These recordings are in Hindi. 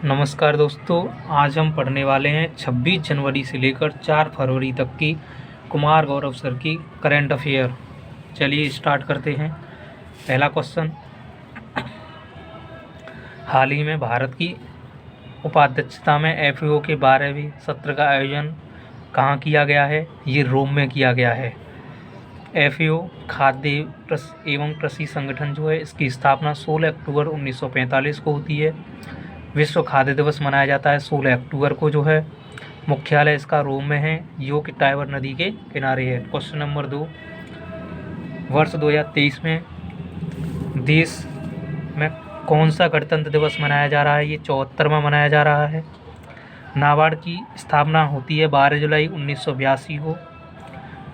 नमस्कार दोस्तों, आज हम पढ़ने वाले हैं 26 जनवरी से लेकर 4 फरवरी तक की कुमार गौरव सर की करंट अफेयर। चलिए स्टार्ट करते हैं। पहला क्वेश्चन, हाल ही में भारत की उपाध्यक्षता में एफएओ के 12वें सत्र का आयोजन कहाँ किया गया है? ये रोम में किया गया है। एफएओ खाद्य एवं कृषि संगठन जो है, इसकी स्थापना 16 अक्टूबर 1945 को होती है। विश्व खाद्य दिवस मनाया जाता है 16 अक्टूबर को जो है। मुख्यालय इसका रोम में है, जो कि टाइबर नदी के किनारे है। क्वेश्चन नंबर 2, वर्ष 2023 में देश में कौन सा गणतंत्र दिवस मनाया जा रहा है? ये 74वां मनाया जा रहा है। नाबार्ड की स्थापना होती है 12 जुलाई 1982 को।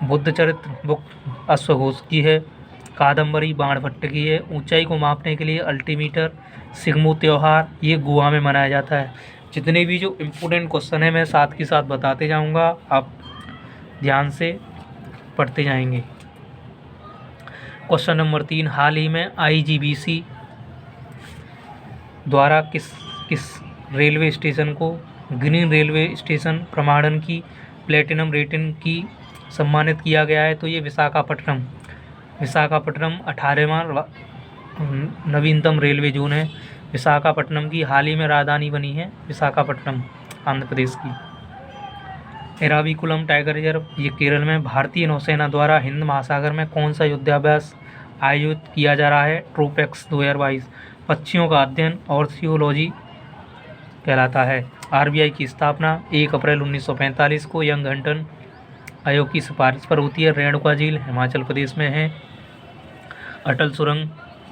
बुद्ध चरित्र बुक अश्वघोष की है। कादम्बरी बाणभट्ट की है। ऊंचाई को मापने के लिए अल्टीमीटर। सिग्मो त्यौहार ये गोवा में मनाया जाता है। जितने भी जो इम्पोर्टेंट क्वेश्चन है मैं साथ के साथ बताते जाऊंगा, आप ध्यान से पढ़ते जाएंगे। क्वेश्चन नंबर 3, हाल ही में आईजीबीसी द्वारा किस रेलवे स्टेशन को ग्रीन रेलवे स्टेशन प्रमाणन की प्लेटिनम रेटिंग की सम्मानित किया गया है? तो ये विशाखापट्टनम 18वां नवीनतम रेलवे जोन है। विशाखापट्टनम की हाल ही में राजधानी बनी है विशाखापट्टनम, आंध्र प्रदेश की। एराविकुलम टाइगर रिजर्व ये केरल में। भारतीय नौसेना द्वारा हिंद महासागर में कौन सा युद्धाभ्यास आयोजित किया जा रहा है? ट्रोपेक्स 2022 पक्षियों का अध्ययन ऑर्थियोलॉजी कहलाता है। आरबीआई की स्थापना 1 अप्रैल 1945 को यंग हंटन आयोग की सिफारिश पर होती है। रेणुका झील हिमाचल प्रदेश में है। अटल सुरंग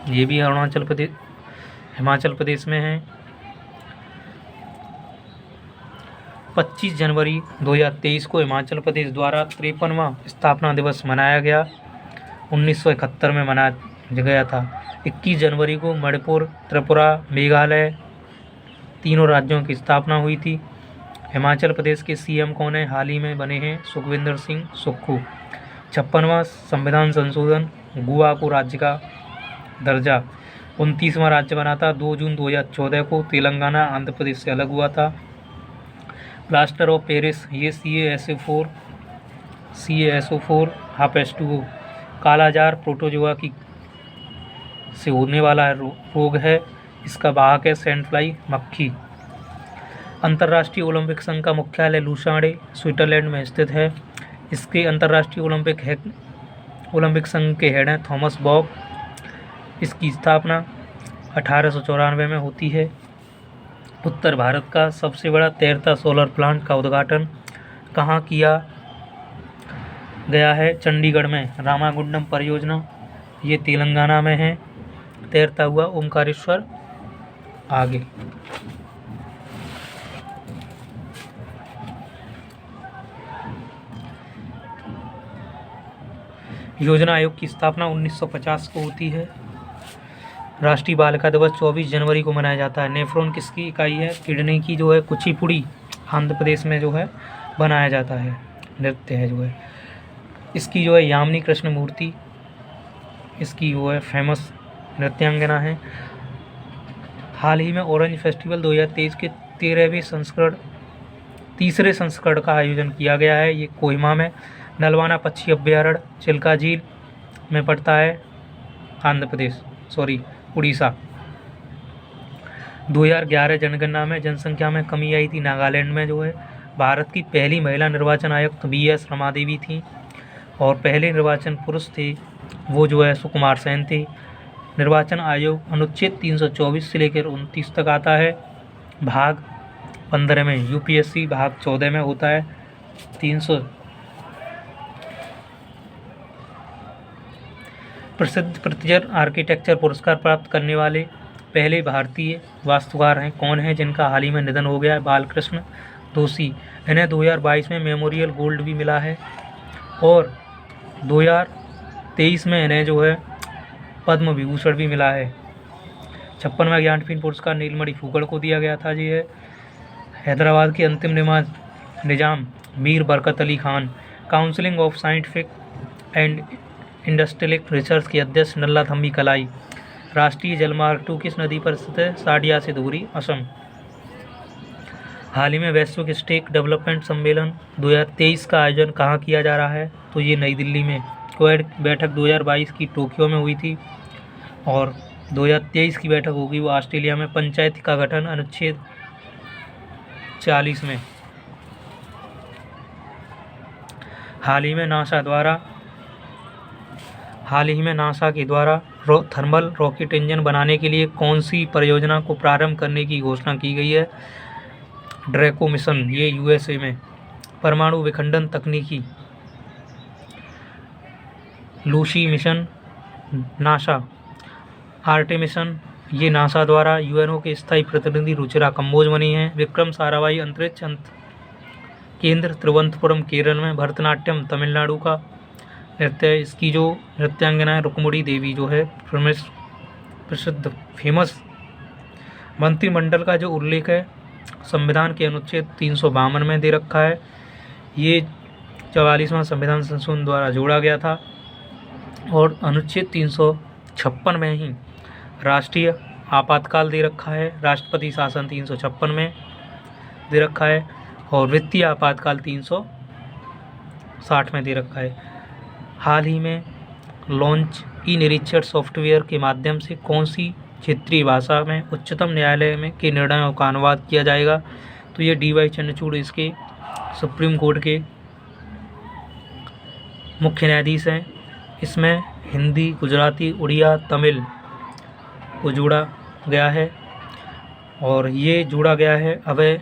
ये भी हिमाचल प्रदेश में है। 25 जनवरी 2023 को हिमाचल प्रदेश द्वारा 53वां स्थापना दिवस मनाया गया। 1971 में मनाया गया था। 21 जनवरी को मणिपुर, त्रिपुरा, मेघालय तीनों राज्यों की स्थापना हुई थी। हिमाचल प्रदेश के सीएम कौन है? हाल ही में बने हैं सुखविंदर सिंह सुक्खू। 56वां संविधान संशोधन, गोवा को राज्य का दर्जा। 29वां राज्य बना था 2 जून 2014 को। तेलंगाना आंध्र प्रदेश से अलग हुआ था। प्लास्टर ऑफ पेरिस ये CaSO4 H2O कालाजार प्रोटोजोआ की से होने वाला रोग है। इसका वाहक है सैंड फ्लाई मक्खी। अंतर्राष्ट्रीय ओलंपिक संघ का मुख्यालय लुसाने स्विट्जरलैंड में स्थित है। इसके अंतर्राष्ट्रीय ओलंपिक संघ के हेड हैं थॉमस बॉक। इसकी स्थापना 1894 में होती है। उत्तर भारत का सबसे बड़ा तैरता सोलर प्लांट का उद्घाटन कहाँ किया गया है? चंडीगढ़ में। रामागुंडम परियोजना ये तेलंगाना में है। तैरता हुआ ओमकारेश्वर आगे। योजना आयोग की स्थापना 1950 को होती है। राष्ट्रीय बालिका दिवस 24 जनवरी को मनाया जाता है। नेफ्रॉन किसकी इकाई है? किडनी की जो है कुचिपुड़ी आंध्र प्रदेश में जो है बनाया जाता है, नृत्य है जो है। इसकी जो है यामिनी कृष्णमूर्ति इसकी वो है फेमस नृत्यांगना है। हाल ही में ऑरेंज फेस्टिवल 2023 के 3रे संस्करण का आयोजन किया गया है। ये कोहिमा में। नलवाना पक्षी अभ्यारण्य चिल्का झील में पड़ता है, उड़ीसा। 2011 जनगणना में जनसंख्या में कमी आई थी। नागालैंड में जो है भारत की पहली महिला निर्वाचन आयुक्त BS रमादेवी थी। और पहले निर्वाचन पुरुष थे वो जो है सुकुमार सेन थे। निर्वाचन आयोग अनुच्छेद 324 से लेकर 29 तक आता है। भाग 15 में UPSC भाग 14 में होता है 300। प्रसिद्ध प्रित्जर आर्किटेक्चर पुरस्कार प्राप्त करने वाले पहले भारतीय वास्तुकार हैं कौन है, जिनका हाल ही में निधन हो गया है? बालकृष्ण दोषी। इन्हें 2022 में मेमोरियल गोल्ड भी मिला है। और 2023 में इन्हें जो है पद्म विभूषण भी मिला है। 56वां ज्ञानपीठ पुरस्कार नीलमणि फूकड़ को दिया गया था जी है। हैदराबाद के अंतिम निजाम Mir Barkat Ali Khan. Counselling of scientific and industrial research के अध्यक्ष नल्ला थम्बी कलाई। राष्ट्रीय जलमार्ग 2 किस नदी पर स्थित है? साडिया से दूरी, असम। हाल ही में वैश्विक स्टेक डेवलपमेंट सम्मेलन 2023 का आयोजन कहाँ किया जा रहा है? तो ये नई दिल्ली में। क्वाड बैठक 2022 की टोक्यो में हुई थी और 2023 की बैठक होगी वो ऑस्ट्रेलिया में। पंचायत का गठन अनुच्छेद 40 में। हाल ही में नासा के द्वारा थर्मल रॉकेट इंजन बनाने के लिए कौन सी परियोजना को प्रारंभ करने की घोषणा की गई है? ड्रैको मिशन, ये यूएसए में। परमाणु विखंडन तकनीकी, लूसी मिशन नासा। आर्टेमिशन, ये नासा द्वारा यूएनओ के स्थायी प्रतिनिधि रुचिरा कंबोज बनी हैं। विक्रम साराभाई अंतरिक्ष केंद्र तिरुवनंतपुरम केरल में। भरतनाट्यम तमिलनाडु का नृत्य है। इसकी जो नृत्यांगना है रुक्मिणी देवी जो है प्रसिद्ध फेमस। मंत्रिमंडल का जो उल्लेख है संविधान के अनुच्छेद 352 में दे रखा है। ये 44वां संविधान संशोधन द्वारा जोड़ा गया था और अनुच्छेद 356 में ही राष्ट्रीय आपातकाल दे रखा है। राष्ट्रपति शासन 356 में दे रखा है और वित्तीय आपातकाल 360 में दे रखा है। हाल ही में लॉन्च ई निरीक्षण सॉफ्टवेयर के माध्यम से कौन सी क्षेत्रीय भाषा में उच्चतम न्यायालय में के निर्णयों का अनुवाद किया जाएगा? तो ये डी.वाई. चंद्रचूड़ इसके सुप्रीम कोर्ट के मुख्य न्यायाधीश हैं। इसमें हिंदी, गुजराती, उड़िया, तमिल को जोड़ा गया है और ये जोड़ा गया है अभय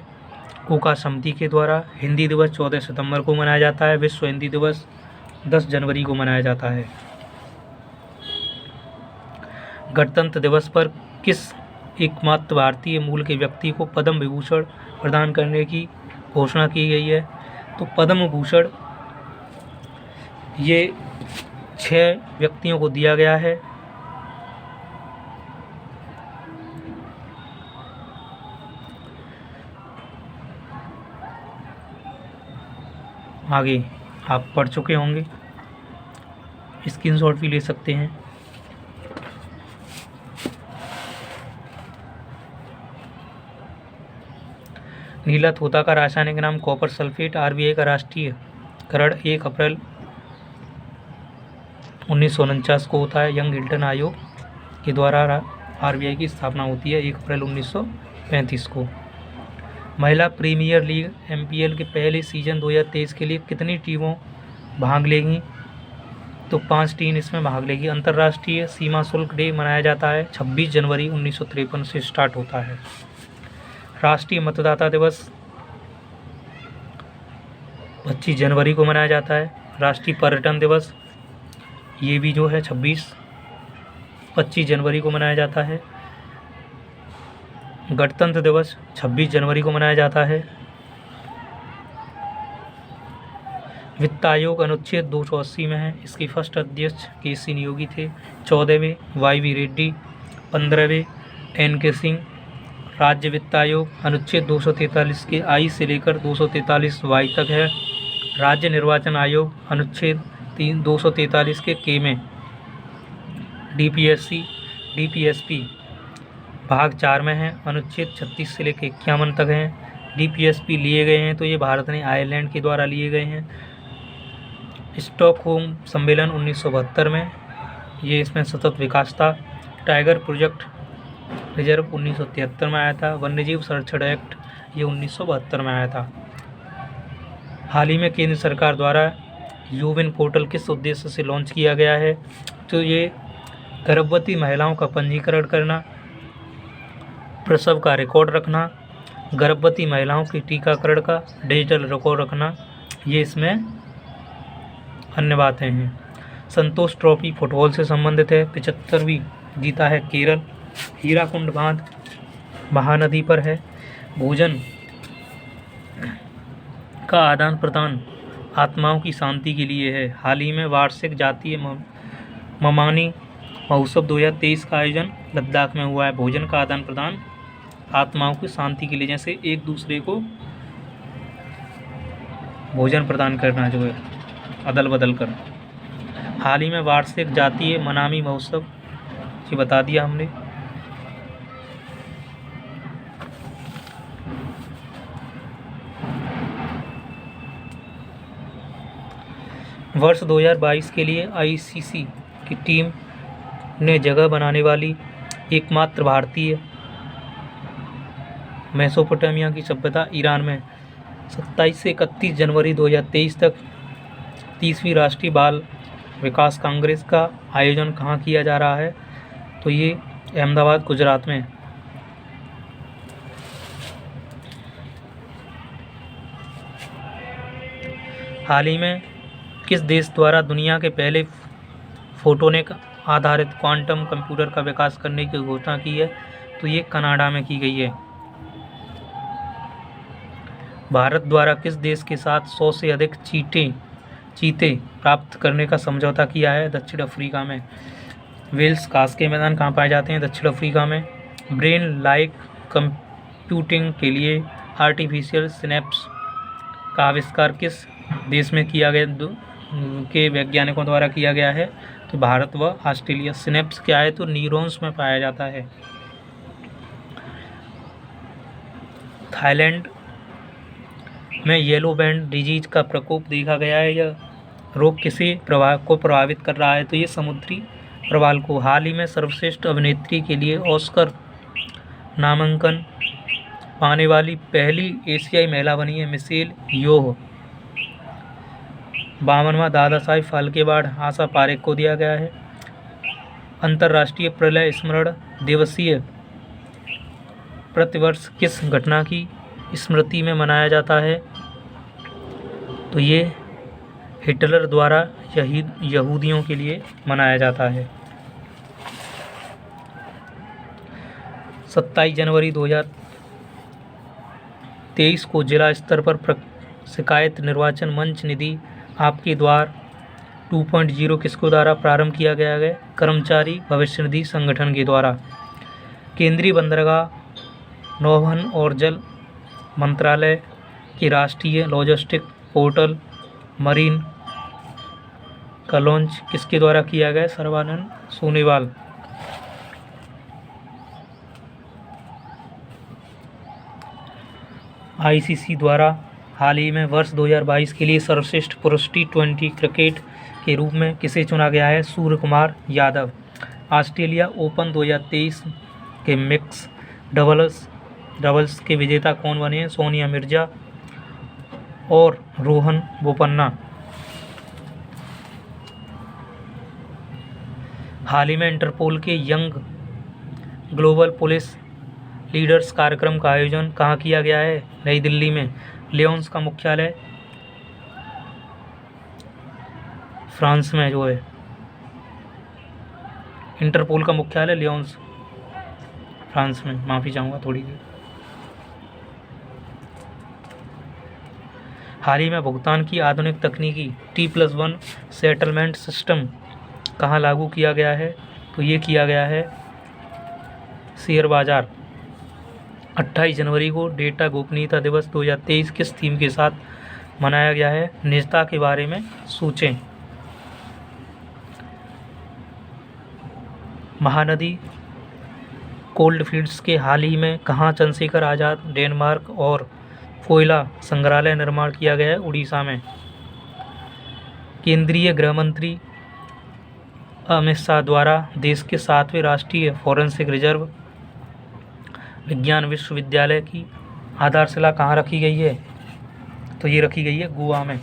कोका समिति के द्वारा। हिंदी दिवस 14 सितंबर को मनाया जाता है। विश्व हिंदी दिवस 10 जनवरी को मनाया जाता है। गणतंत्र दिवस पर किस एकमात्र भारतीय मूल के व्यक्ति को पद्म विभूषण प्रदान करने की घोषणा की गई है? तो पद्म भूषण ये 6 व्यक्तियों को दिया गया है। आगे आप पढ़ चुके होंगे, स्क्रीनशॉट भी ले सकते हैं। नीला तोता का रासायनिक नाम कॉपर सल्फेट। आरबीआई का राष्ट्रीयकरण 1 अप्रैल 1949 को होता है। यंग हिल्टन आयोग के द्वारा आरबीआई की स्थापना होती है 1 अप्रैल 1935 को। महिला प्रीमियर लीग एमपीएल के पहले सीजन 2023 के लिए कितनी टीमों भाग लेंगी? तो 5 टीम इसमें भाग लेगी। अंतर्राष्ट्रीय सीमा शुल्क डे मनाया जाता है 26 जनवरी 1953 से स्टार्ट होता है। राष्ट्रीय मतदाता दिवस 25 जनवरी को मनाया जाता है। राष्ट्रीय पर्यटन दिवस ये भी जो है 25 जनवरी को मनाया जाता है। गणतंत्र दिवस 26 जनवरी को मनाया जाता है। वित्त आयोग अनुच्छेद 280 में है। इसके फर्स्ट अध्यक्ष के.सी. नियोगी थे। 14वें वाई.वी. रेड्डी, 15वें एन.के. सिंह। राज्य वित्त आयोग अनुच्छेद 243 के आई से लेकर 243 वाई तक है। राज्य निर्वाचन आयोग अनुच्छेद 243 के में। डीपीएसपी भाग 4 में है। अनुच्छेद 36 से लेकर 51 तक हैं। डीपीएसपी लिए गए हैं तो ये भारत ने आयरलैंड के द्वारा लिए गए हैं। स्टॉकहोम सम्मेलन 1972 में, ये इसमें सतत विकास था। टाइगर प्रोजेक्ट रिजर्व 1973 में आया था। वन्यजीव संरक्षण एक्ट ये 1972 में आया था। हाल ही में केंद्र सरकार द्वारा यूविन पोर्टल किस उद्देश्य से लॉन्च किया गया है? तो ये गर्भवती महिलाओं का पंजीकरण करना, प्रसव का रिकॉर्ड रखना, गर्भवती महिलाओं के टीकाकरण का डिजिटल रिकॉर्ड रखना, ये इसमें अन्य बातें हैं। संतोष ट्रॉफी फुटबॉल से संबंधित है। 75वीं जीता है केरल। हीराकुंड बांध महानदी पर है। भोजन का आदान प्रदान आत्माओं की शांति के लिए है। हाल ही में वार्षिक जातीय ममानी महोत्सव 2023 का आयोजन लद्दाख में हुआ है। भोजन का आदान प्रदान आत्माओं की शांति के लिए, जैसे एक दूसरे को भोजन प्रदान करना जो है अदल बदल कर। हाल ही में वार्षिक जातीय मनामी महोत्सव ये बता दिया हमने। वर्ष 2022 के लिए आईसीसी की टीम ने जगह बनाने वाली एकमात्र भारतीय मेसोपोटामिया की सभ्यता ईरान में 27 से 31 जनवरी 2023 तक 30वीं राष्ट्रीय बाल विकास कांग्रेस का आयोजन कहाँ किया जा रहा है? तो ये अहमदाबाद गुजरात में। हाल ही में किस देश द्वारा दुनिया के पहले फोटोनिक आधारित क्वांटम कंप्यूटर का विकास करने की घोषणा की है? तो ये कनाडा में की गई है। भारत द्वारा किस देश के साथ 100 से अधिक चीते प्राप्त करने का समझौता किया है? दक्षिण अफ्रीका में। वेल्स घास के मैदान कहाँ पाए जाते हैं? दक्षिण अफ्रीका में। ब्रेन लाइक कंप्यूटिंग के लिए आर्टिफिशियल सिनेप्स का आविष्कार किस देश में किया गया के वैज्ञानिकों द्वारा किया गया है? तो भारत व ऑस्ट्रेलिया। सिनेप्स क्या है? तो न्यूरॉन्स में पाया जाता है। थाईलैंड में येलो बैंड डिजीज का प्रकोप देखा गया है। यह रोग किसे को प्रभावित कर रहा है? तो ये समुद्री प्रवाल को। हाल ही में सर्वश्रेष्ठ अभिनेत्री के लिए ऑस्कर नामांकन पाने वाली पहली एशियाई महिला बनी है मिशेल योह। 52वां दादा साहिब फाल्के अवार्ड आशा पारेख को दिया गया है। अंतर्राष्ट्रीय प्रलय स्मरण दिवसीय प्रतिवर्ष किस घटना की स्मृति में मनाया जाता है? तो ये हिटलर द्वारा यहूदियों के लिए मनाया जाता है। 27 जनवरी 2023 को जिला स्तर पर शिकायत निर्वाचन मंच निधि आपके द्वार 2.0 किसको द्वारा प्रारंभ किया गया है? कर्मचारी भविष्य निधि संगठन के द्वारा। केंद्रीय बंदरगाह नौवहन और जल मंत्रालय की राष्ट्रीय लॉजिस्टिक पोर्टल मरीन का लॉन्च किसके द्वारा किया गया? सर्बानंद सोनोवाल। आईसीसी द्वारा हाल ही में वर्ष 2022 के लिए सर्वश्रेष्ठ पुरुष T20 क्रिकेट के रूप में किसे चुना गया है? सूर्य कुमार यादव। ऑस्ट्रेलिया ओपन 2023 के मिक्स डबल्स के विजेता कौन बने हैं? सोनिया मिर्जा और रोहन बोपन्ना। हाल ही में इंटरपोल के यंग ग्लोबल पुलिस लीडर्स कार्यक्रम का आयोजन कहाँ किया गया है? नई दिल्ली में। लियोन्स का मुख्यालय फ्रांस में जो है। इंटरपोल का मुख्यालय लियोन्स फ्रांस में। माफ़ी चाहूँगा थोड़ी देर। हाल ही में भुगतान की आधुनिक तकनीकी T+1 सेटलमेंट सिस्टम कहाँ लागू किया गया है? तो ये किया गया है शेयर बाज़ार। 28 जनवरी को डेटा गोपनीयता दिवस 2023 किस थीम के साथ मनाया गया है? निजता के बारे में सोचें। महानदी कोल्डफील्ड्स के हाल ही में कहाँ चंद्रशेखर आज़ाद डेनमार्क और कोयला संग्रहालय निर्माण किया गया है? उड़ीसा में। केंद्रीय गृह मंत्री अमित शाह द्वारा देश के 7वें राष्ट्रीय फॉरेंसिक रिजर्व विज्ञान विश्वविद्यालय की आधारशिला कहाँ रखी गई है? तो ये रखी गई है गोवा में।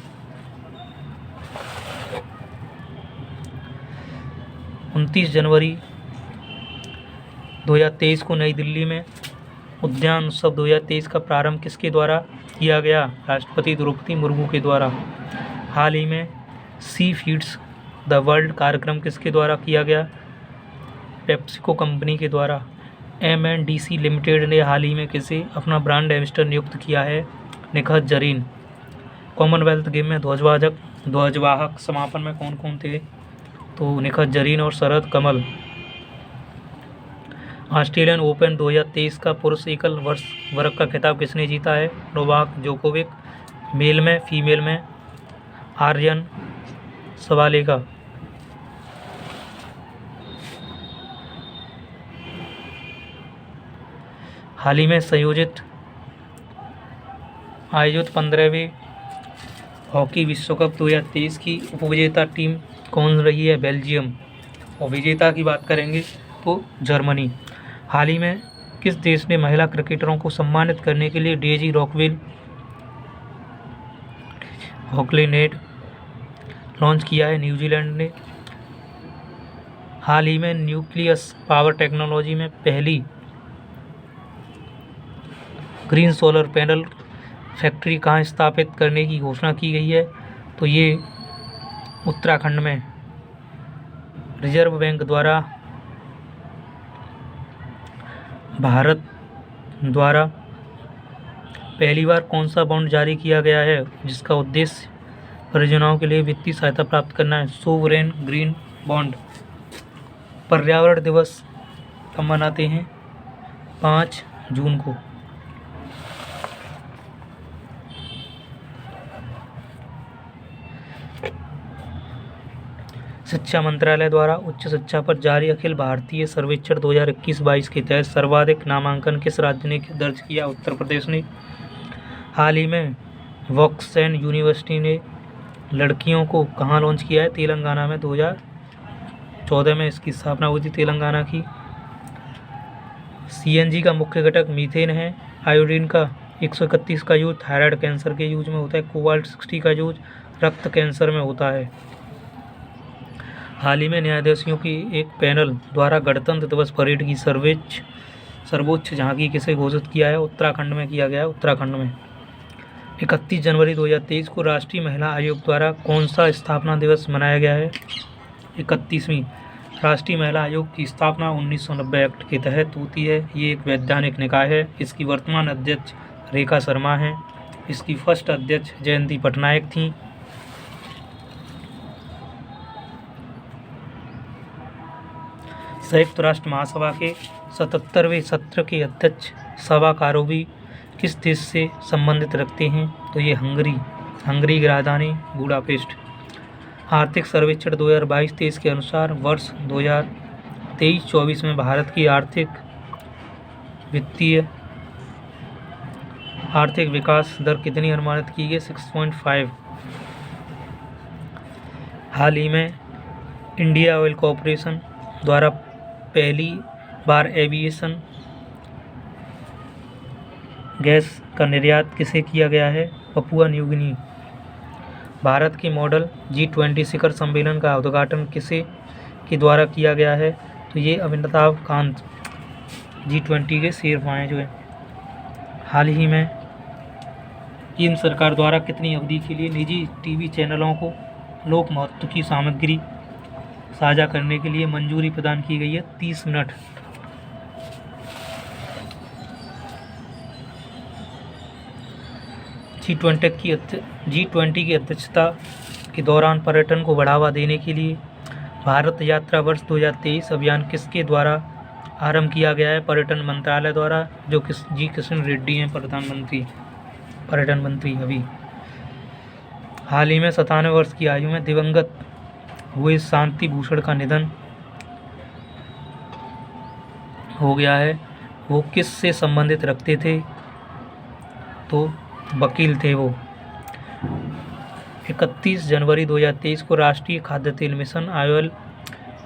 29 जनवरी 2023 को नई दिल्ली में उद्यान उत्सव 2023 का प्रारंभ किसके द्वारा किया गया? राष्ट्रपति द्रौपदी मुर्मू के द्वारा। हाल ही में सी फीड्स द वर्ल्ड कार्यक्रम किसके द्वारा किया गया? पेप्सिको कंपनी के द्वारा। MNDC लिमिटेड ने हाल ही में किसे अपना ब्रांड एम्बेसडर नियुक्त किया है? निखत जरीन। कॉमनवेल्थ गेम में ध्वजवाहक समापन में कौन कौन थे? तो निखत जरीन और शरद कमल। ऑस्ट्रेलियन ओपन 2023 का पुरुष एकल वर्ग का खिताब किसने जीता है? Novak Djokovic. मेल में फीमेल में आर्यन सवालेगा। हाल ही में आयोजित 15वीं हॉकी विश्व कप 2023 की उपविजेता टीम कौन रही है? बेल्जियम। और विजेता की बात करेंगे तो जर्मनी। हाल ही में किस देश ने महिला क्रिकेटरों को सम्मानित करने के लिए डेजी हॉकलिनेड लॉन्च किया है? न्यूजीलैंड ने। हाल ही में न्यूक्लियस पावर टेक्नोलॉजी में पहली ग्रीन सोलर पैनल फैक्ट्री कहाँ स्थापित करने की घोषणा की गई है? तो ये उत्तराखंड में। रिजर्व बैंक द्वारा भारत द्वारा पहली बार कौन सा बॉन्ड जारी किया गया है जिसका उद्देश्य परियोजनाओं के लिए वित्तीय सहायता प्राप्त करना है? Sovereign green bond. पर्यावरण दिवस कब मनाते हैं? 5 जून को। शिक्षा मंत्रालय द्वारा उच्च शिक्षा पर जारी अखिल भारतीय सर्वेक्षण 2021-22 के तहत सर्वाधिक नामांकन किस राज्य ने दर्ज किया? उत्तर प्रदेश ने। हाल ही में वॉक्सैन यूनिवर्सिटी ने लड़कियों को कहाँ लॉन्च किया है? तेलंगाना में। 2014 में इसकी स्थापना हुई थी तेलंगाना की। सीएनजी का मुख्य घटक मीथेन है। आयोडीन का 131 का यूज थायराइड कैंसर के यूज में होता है। कोबाल्ट 60 का यूज रक्त कैंसर में होता है। हाल ही में न्यायाधीशों की एक पैनल द्वारा गणतंत्र दिवस परेड की सर्वोच्च झांकी किसे घोषित किया है? उत्तराखंड में किया गया है। उत्तराखंड में। 31 जनवरी 2023 को राष्ट्रीय महिला आयोग द्वारा कौन सा स्थापना दिवस मनाया गया है? 31वीं। राष्ट्रीय महिला आयोग की स्थापना 1990 एक्ट के तहत होती है। ये एक वैधानिक निकाय है। इसकी वर्तमान अध्यक्ष रेखा शर्मा हैं। इसकी फर्स्ट अध्यक्ष जयंती पटनायक थीं। संयुक्त राष्ट्र महासभा के 77वें सत्र के अध्यक्ष सभा कारोबी किस देश से संबंधित रखते हैं? तो ये हंगरी की राजधानी बुडापेस्ट। आर्थिक सर्वेक्षण 2022-23 के अनुसार वर्ष 2023-24 में भारत की आर्थिक विकास दर कितनी अनुमानित की गई? 6.5। हाल ही में इंडिया ऑयल कॉरपोरेशन द्वारा पहली बार एविएशन गैस का निर्यात किसे किया गया है? Papua New Guinea. भारत के मॉडल G20 शिखर सम्मेलन का उद्घाटन किसे के द्वारा किया गया है? तो ये अमिताभ कांत G20 के शेरपा हैं जो है। हाल ही में केंद्र सरकार द्वारा कितनी अवधि के लिए निजी टीवी चैनलों को लोक महत्व की सामग्री साझा करने के लिए मंजूरी प्रदान की गई है? 30 मिनट। G20 की अध्यक्षता के दौरान पर्यटन को बढ़ावा देने के लिए भारत यात्रा वर्ष 2023 अभियान किसके द्वारा आरंभ किया गया है? पर्यटन मंत्रालय द्वारा, जो जी किशन रेड्डी हैं पर्यटन मंत्री अभी। हाल ही में 97 वर्ष की आयु में दिवंगत हुए शांति भूषण का निधन हो गया है। वो किस से संबंधित रखते थे? तो वकील थे वो। 31 जनवरी 2023 को राष्ट्रीय खाद्य तेल मिशन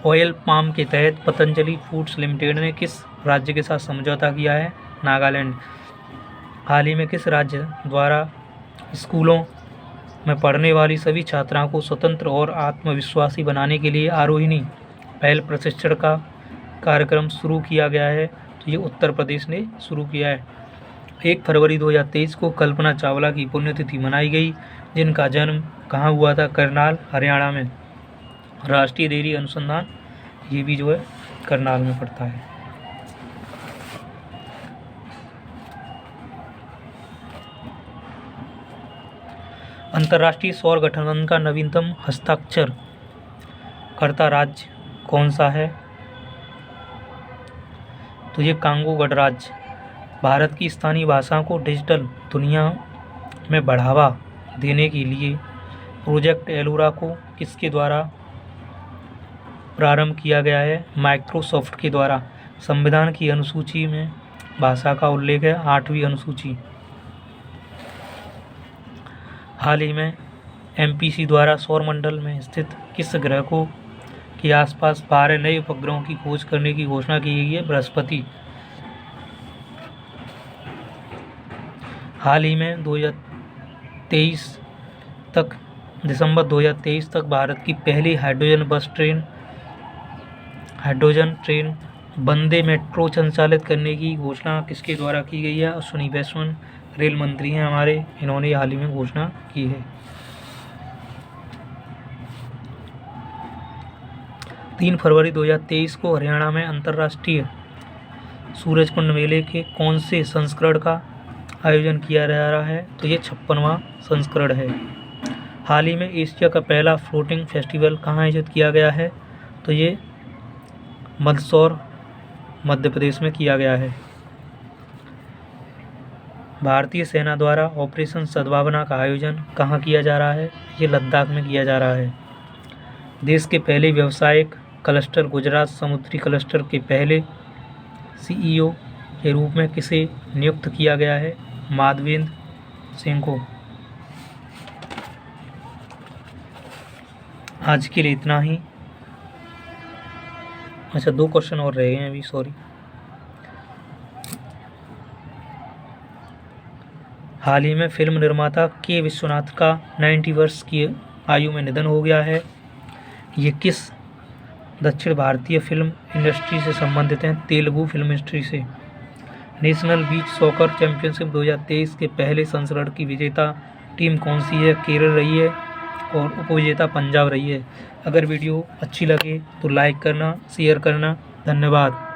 ऑयल पाम के तहत पतंजलि फूड्स लिमिटेड ने किस राज्य के साथ समझौता किया है? नागालैंड। हाल ही में किस राज्य द्वारा स्कूलों में पढ़ने वाली सभी छात्राओं को स्वतंत्र और आत्मविश्वासी बनाने के लिए आरोहिणी पहल प्रशिक्षण का कार्यक्रम शुरू किया गया है? तो ये उत्तर प्रदेश ने शुरू किया है। 1 फरवरी 2023 को कल्पना चावला की पुण्यतिथि मनाई गई, जिनका जन्म कहाँ हुआ था? करनाल, हरियाणा में। राष्ट्रीय डेयरी अनुसंधान ये भी जो है करनाल में पड़ता है। अंतर्राष्ट्रीय सौर गठबंधन का नवीनतम हस्ताक्षर करता राज्य कौन सा है? तो ये कांगो गणराज्य। भारत की स्थानीय भाषाओं को डिजिटल दुनिया में बढ़ावा देने के लिए प्रोजेक्ट एलोरा को किसके द्वारा प्रारंभ किया गया है? माइक्रोसॉफ्ट के द्वारा। संविधान की अनुसूची में भाषा का उल्लेख है, 8वीं अनुसूची। हाल ही में एमपीसी द्वारा सौरमंडल में स्थित किस ग्रह को के आसपास 12 नए उपग्रहों की खोज करने की घोषणा की गई है? बृहस्पति। हाल ही में दिसंबर 2023 तक भारत की पहली हाइड्रोजन ट्रेन वंदे मेट्रो संचालित करने की घोषणा किसके द्वारा की गई है? अश्विनी वैष्णव रेल मंत्री हैं हमारे, इन्होंने हाल ही में घोषणा की है। 3 फरवरी 2023 को हरियाणा में अंतर्राष्ट्रीय सूरजकुंड मेले के कौन से संस्करण का आयोजन किया जा रहा है? तो ये 56वां संस्करण है। हाल ही में एशिया का पहला फ्लोटिंग फेस्टिवल कहाँ आयोजित किया गया है? तो ये मंदसौर मध्य प्रदेश में किया गया है। भारतीय सेना द्वारा ऑपरेशन सद्भावना का आयोजन कहाँ किया जा रहा है? ये लद्दाख में किया जा रहा है। देश के पहले व्यावसायिक क्लस्टर गुजरात समुद्री क्लस्टर के पहले सीईओ के रूप में किसे नियुक्त किया गया है? माधवेंद्र सिंह को। आज के लिए इतना ही। अच्छा, 2 क्वेश्चन और रह गए हैं अभी, सॉरी। हाल ही में फिल्म निर्माता के विश्वनाथ का 90 वर्ष की आयु में निधन हो गया है। ये किस दक्षिण भारतीय फिल्म इंडस्ट्री से संबंधित हैं? तेलुगु फिल्म इंडस्ट्री से। नेशनल बीच सॉकर चैंपियनशिप 2023 के पहले संस्करण की विजेता टीम कौन सी है? केरल रही है और उपविजेता पंजाब रही है। अगर वीडियो अच्छी लगे तो लाइक करना, शेयर करना। धन्यवाद।